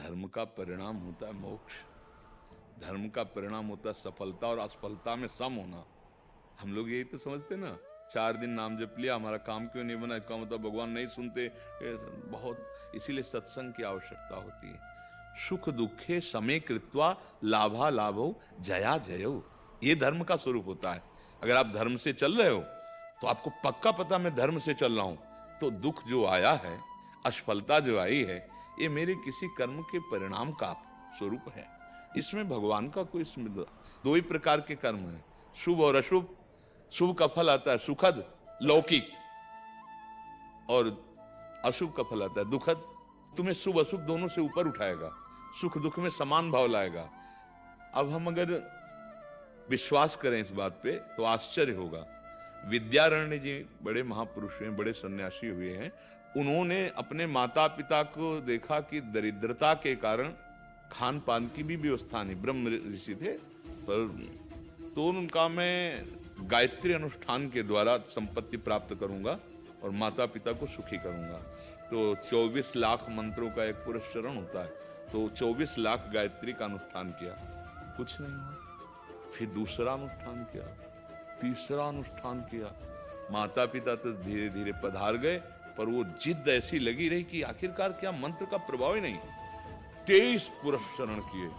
धर्म का परिणाम होता है मोक्ष, धर्म का परिणाम होता है सफलता और असफलता में सम होना। हम लोग यही तो समझते ना, 4 दिन नाम जप लिया, हमारा काम क्यों नहीं बना, इसका मतलब भगवान नहीं सुनते बहुत। इसीलिए सत्संग की आवश्यकता होती है। सुख दुखे समे कृत्वा लाभा लाभो जया जयो, ये धर्म का स्वरूप होता है। अगर आप धर्म से चल रहे हो तो आपको पक्का पता मैं धर्म से चल रहा हूं, तो दुख जो आया है, असफलता जो आई है, ये मेरे किसी कर्म के परिणाम का स्वरूप है। इसमें भगवान का कोई दो ही प्रकार के कर्म है, शुभ और अशुभ। शुभ का फल आता है सुखद लौकिक, और अशुभ का फल आता है दुखद। तुम्हें शुभ अशुभ दोनों से ऊपर उठाएगा, सुख दुख में समान भाव लाएगा। अब हम अगर विश्वास करें इस बात पे तो आश्चर्य होगा। विद्यारण्य जी बड़े महापुरुष हैं, बड़े सन्यासी हुए हैं। उन्होंने अपने माता पिता को देखा कि दरिद्रता के कारण खान पान की भी व्यवस्था नहीं, ब्रह्म ऋषि थे, पर तो उनका मैं गायत्री अनुष्ठान के द्वारा संपत्ति प्राप्त करूंगा और माता पिता को सुखी करूंगा। तो 24 लाख मंत्रों का एक पुरस्चरण होता है, तो 24 लाख गायत्री का अनुष्ठान किया, कुछ नहीं हुआ। फिर दूसरा अनुष्ठान किया, तीसरा अनुष्ठाान किया, माता पिता तो धीरे धीरे पधार गए, पर वो जिद ऐसी लगी रही कि आखिरकार क्या मंत्र का प्रभाव ही नहीं। 23 पुरस्चरण किए,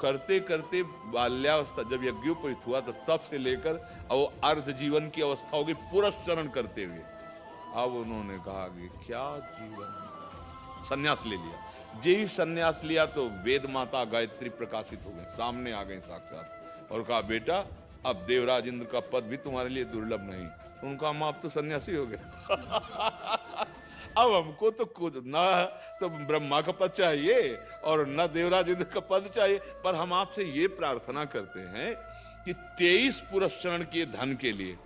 करते करते बाल्यावस्था जब यज्ञोपवीत हुआ तो तब से लेकर अब अर्ध जीवन की अवस्था होगी पुरस्चरण करते हुए। अब उन्होंने कहा कि क्या जीवन, सन्यास ले लिया। जे ही सन्यास लिया तो वेद माता गायत्री प्रकाशित हो गए, सामने आ गए साक्षात, और कहा बेटा अब देवराज इंद्र का पद भी तुम्हारे लिए दुर्लभ नहीं। उनका हम आप तो सन्यासी हो गए अब हमको तो कुछ ना तो ब्रह्मा का पद चाहिए और न देवराज इंद्र का पद चाहिए, पर हम आपसे ये प्रार्थना करते हैं कि 23 पुरस्चरण किए धन के लिए,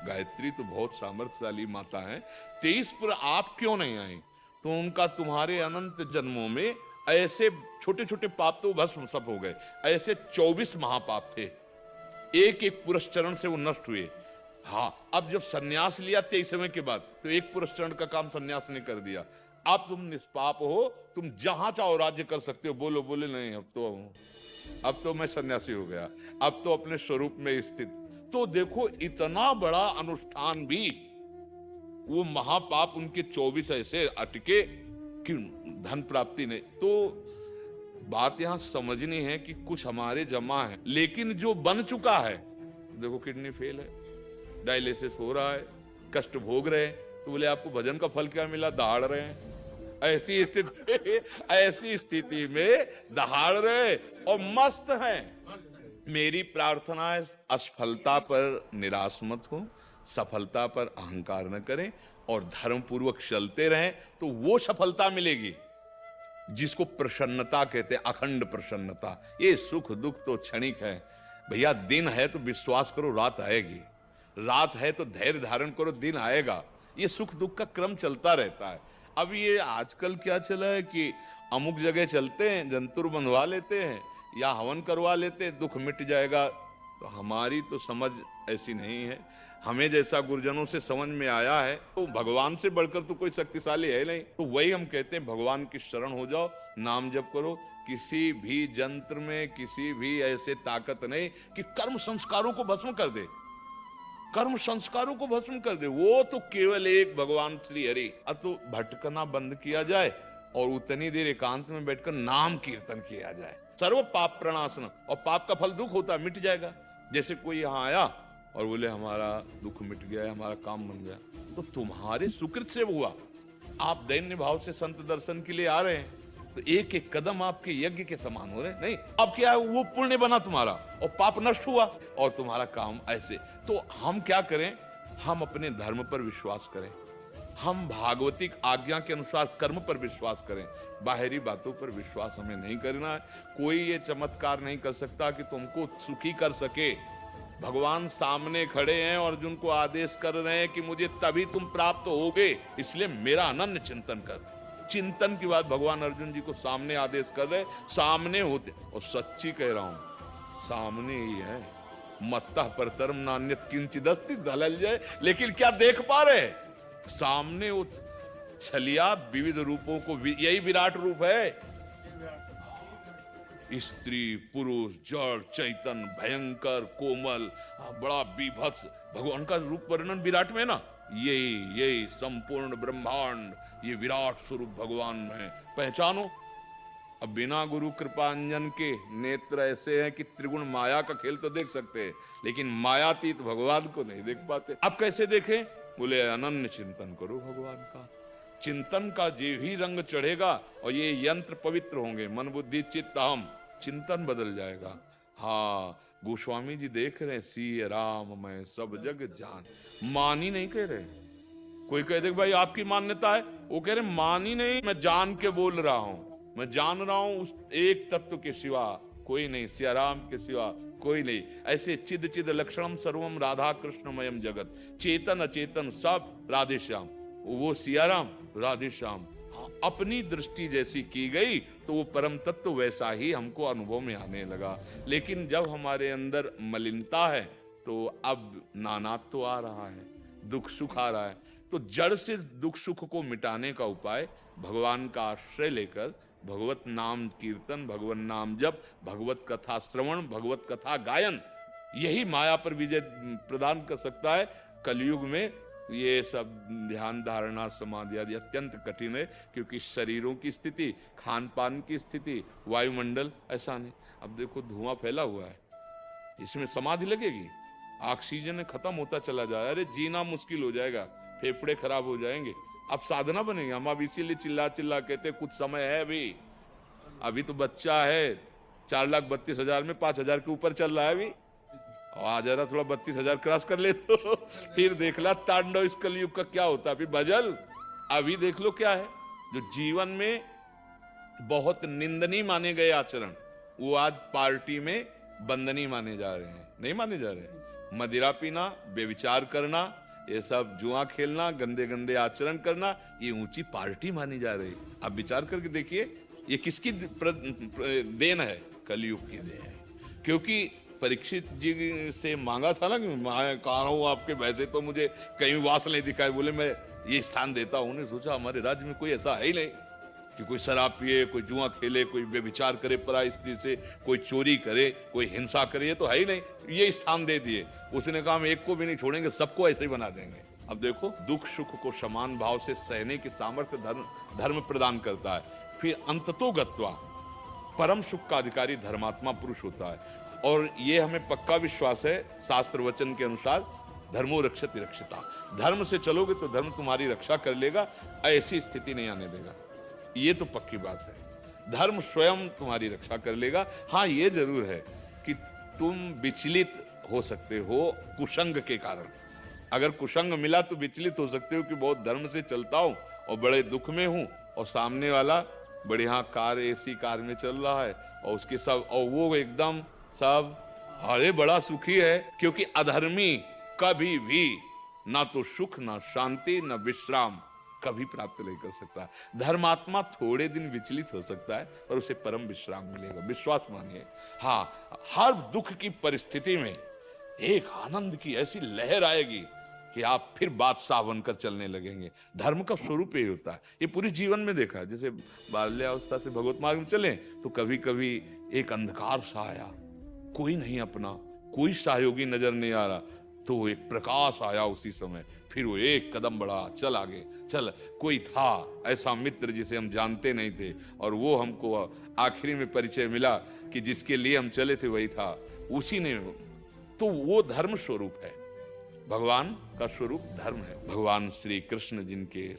गायत्री तो बहुत सामर्थ्यशाली माता है, 23 पुर आप क्यों नहीं आई? तो उनका तुम्हारे अनंत जन्मों में ऐसे छोटे छोटे पाप तो भस्म सब हो गए, ऐसे 24 महापाप थे, एक एक पुरस्चरण से वो नष्ट हुए। हाँ, अब जब सन्यास लिया 23वें के बाद, तो एक पुरस्चरण का काम सन्यास ने कर दिया। अब तुम निष्पाप हो, तुम जहां चाहो राज्य कर सकते हो। बोलो बोले नहीं, अब तो मैं सन्यासी हो गया, अब तो अपने स्वरूप में स्थित। तो देखो इतना बड़ा अनुष्ठान भी, वो महापाप उनके 24 ऐसे अटके कि धन प्राप्ति नहीं। तो बात यहां समझनी है कि कुछ हमारे जमा है, लेकिन जो बन चुका है, देखो किडनी फेल है, डायलिसिस हो रहा है, कष्ट भोग रहे हैं, तो बोले आपको भजन का फल क्या मिला? दहाड़ रहे हैं। ऐसी स्थिति में दहाड़ रहे और मस्त हैं। मेरी प्रार्थना है असफलता पर निराश मत हो, सफलता पर अहंकार न करें और धर्म पूर्वक चलते रहें, तो वो सफलता मिलेगी जिसको प्रसन्नता कहते हैं, अखंड प्रसन्नता। ये सुख दुख तो क्षणिक है भैया, दिन है तो विश्वास करो रात आएगी, रात है तो धैर्य धारण करो, दिन आएगा। ये सुख दुख का क्रम चलता रहता है। अब ये आजकल क्या चला है कि अमुक जगह चलते हैं, जंतुर बंधवा लेते हैं या हवन करवा लेते हैं, दुख मिट जाएगा। तो हमारी तो समझ ऐसी नहीं है। हमें जैसा गुरुजनों से समझ में आया है, तो भगवान से बढ़कर तो कोई शक्तिशाली है नहीं। तो वही हम कहते हैं, भगवान की शरण हो जाओ, नाम जप करो। किसी भी जंत्र में किसी भी ऐसे ताकत नहीं कि कर्म संस्कारों को भस्म कर दे, कर्म संस्कारों को भस्म कर दे। वो तो केवल एक भगवान श्री हरि। अब तो भटकना बंद किया जाए और उतनी देर एकांत में बैठकर नाम कीर्तन किया जाए। सर्व पाप प्रणाशन, और पाप का फल दुख होता है, मिट जाएगा। जैसे कोई यहाँ आया और बोले हमारा दुख मिट गया, हमारा काम बन गया, तो तुम्हारे सुकृत से हुआ। आप दैन्य भाव से संत दर्शन के लिए आ रहे हैं, तो एक एक कदम आपके यज्ञ के समान हो रहे नहीं। अब क्या है, वो पुण्य बना तुम्हारा और पाप नष्ट हुआ और तुम्हारा काम ऐसे। तो हम क्या करें, हम अपने धर्म पर विश्वास करें, हम भागवतिक आज्ञा के अनुसार कर्म पर विश्वास करें, बाहरी बातों पर विश्वास हमें नहीं करना है। कोई ये चमत्कार नहीं कर सकता कि तुमको सुखी कर सके। भगवान सामने खड़े हैं और अर्जुन को आदेश कर रहे हैं कि मुझे तभी तुम प्राप्त होगे, इसलिए मेरा अनन्य चिंतन कर। चिंतन की बात भगवान अर्जुन जी को सामने आदेश कर रहे, सामने होते, और सच्ची कह रहा हूं सामने ही है। मत्ता परतरम नान्यत किंचिदस्ति दलल जाए, लेकिन क्या देख पा रहे? सामने वो छलिया विविध रूपों को, यही विराट रूप है। स्त्री पुरुष जड़ चैतन भयंकर कोमल, बड़ा बीभत्स, भगवान का रूप वर्णन विराट में ना, यही यही संपूर्ण ब्रह्मांड, ये विराट स्वरूप भगवान में पहचानो। अब बिना गुरु कृपांजन के नेत्र ऐसे हैं कि त्रिगुण माया का खेल तो देख सकते हैं, लेकिन मायातीत भगवान को नहीं देख पाते। अब कैसे देखें? बोले अनन्य चिंतन करो भगवान का। चिंतन का जो ही रंग चढ़ेगा और ये यंत्र पवित्र होंगे, मन बुद्धि चित्त अहम, चिंतन बदल जाएगा। हाँ, गोस्वामी जी देख रहे हैं, सिय राम मैं सब जग जान, मान ही नहीं कह रहे। कोई कह दे भाई आपकी मान्यता है, वो कह रहे मान ही नहीं, मैं जान के बोल रहा हूं, मैं जान रहा हूं उस एक तत्व के सिवा कोई नहीं, सिया राम के सिवा कोई नहीं। ऐसे चिद चिद लक्षणम सर्वम राधा कृष्णमयम जगत, चेतन अचेतन सब राधे श्याम, वो सिया राम राधे श्याम। अपनी दृष्टि जैसी की गई तो वो परम तत्व वैसा ही हमको अनुभव में आने लगा। लेकिन जब हमारे अंदर मलिनता है तो अब नानात्व तो आ रहा है, दुख सुख आ रहा है। तो जड़ से दुख सुख को मिटाने का उपाय भगवान का आश्रय लेकर भगवत नाम कीर्तन, भगवत नाम जप, भगवत कथा श्रवण, भगवत कथा गायन, यही माया पर विजय प्रदान कर सकता है। कलयुग में ये सब ध्यान धारणा समाधि आदि अत्यंत कठिन है, क्योंकि शरीरों की स्थिति, खान पान की स्थिति, वायुमंडल ऐसा नहीं। अब देखो धुआं फैला हुआ है, इसमें समाधि लगेगी? ऑक्सीजन खत्म होता चला जाए, अरे जीना मुश्किल हो जाएगा, फेफड़े खराब हो जाएंगे। अब साधना बनेगी। हम अब इसीलिए चिल्ला चिल्ला कहते कुछ समय है, अभी तो बच्चा है, 4,32,000 में 5,000 के ऊपर चल रहा है अभी। आ जरा थोड़ा 32,000 क्रॉस कर ले तो फिर देख ला तांडव इस कलयुग का क्या होता है, फिर बजल। अभी देख लो क्या है, जो जीवन में बहुत निंदनीय माने गए आचरण, वो आज पार्टी में बंदनीय माने जा रहे हैं, नहीं माने जा रहे। मदिरा पीना, बेविचार करना, ये सब जुआ खेलना, गंदे गंदे आचरण करना, ये ऊंची पार्टी मानी जा रही। अब विचार करके देखिए ये किसकी देन है? कलयुग की देन है। क्योंकि परीक्षित जी से मांगा था ना कि मैं कहा हूं आपके, वैसे तो मुझे कहीं वास नहीं दिखाए, बोले मैं ये स्थान देता हूं। उन्हें सोचा हमारे राज्य में कोई ऐसा है ही नहीं कि कोई शराब पिए, कोई जुआ खेले, कोई बेविचार करे पराई स्त्री से, कोई चोरी करे, कोई हिंसा करे, ये तो है ही नहीं। ये स्थान दे दिए। उसने कहा हम एक को भी नहीं छोड़ेंगे, सबको ऐसे ही बना देंगे। अब देखो दुख सुख को समान भाव से सहने की सामर्थ्य धर्म प्रदान करता है। फिर अंततो गत्वा परम सुख का अधिकारी धर्मात्मा पुरुष होता है। और ये हमें पक्का विश्वास है शास्त्र वचन के अनुसार, धर्मो रक्षति रक्षिता, धर्म से चलोगे तो धर्म तुम्हारी रक्षा कर लेगा, ऐसी स्थिति नहीं आने देगा। ये तो पक्की बात है, धर्म स्वयं तुम्हारी रक्षा कर लेगा। हाँ ये जरूर है कि तुम विचलित हो सकते हो कुसंग के कारण। अगर कुसंग मिला तो विचलित हो सकते हो कि बहुत धर्म से चलता हूं और बड़े दुख में हूं, और सामने वाला बढ़िया कार एसी कार में चल रहा है और उसके सब, और वो एकदम सब अरे बड़ा सुखी है। क्योंकि अधर्मी कभी भी ना तो सुख, ना शांति, ना विश्राम कभी प्राप्त नहीं कर सकता। धर्मात्मा थोड़े दिन विचलित हो सकता है और उसे परम विश्राम मिलेगा, विश्वास मानिए। हाँ, हर दुख की परिस्थिति में एक आनंद की ऐसी लहर आएगी कि आप फिर बादशाह बनकर चलने लगेंगे। धर्म का स्वरूप यही होता है। ये पूरे जीवन में देखा है। जैसे बाल्यावस्था से भगवत मार्ग में चले तो कभी कभी एक अंधकार सा आया, कोई नहीं अपना, कोई सहयोगी नजर नहीं आ रहा, तो एक प्रकाश आया उसी समय। फिर वो एक कदम बढ़ा, चल आगे चल। कोई था ऐसा मित्र जिसे हम जानते नहीं थे, और वो हमको आखिरी में परिचय मिला कि जिसके लिए हम चले थे वही था, उसी ने। तो वो धर्म स्वरूप है, भगवान का स्वरूप धर्म है। भगवान श्री कृष्ण जिनके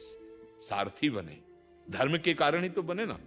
सारथी बने, धर्म के कारण ही तो बने ना।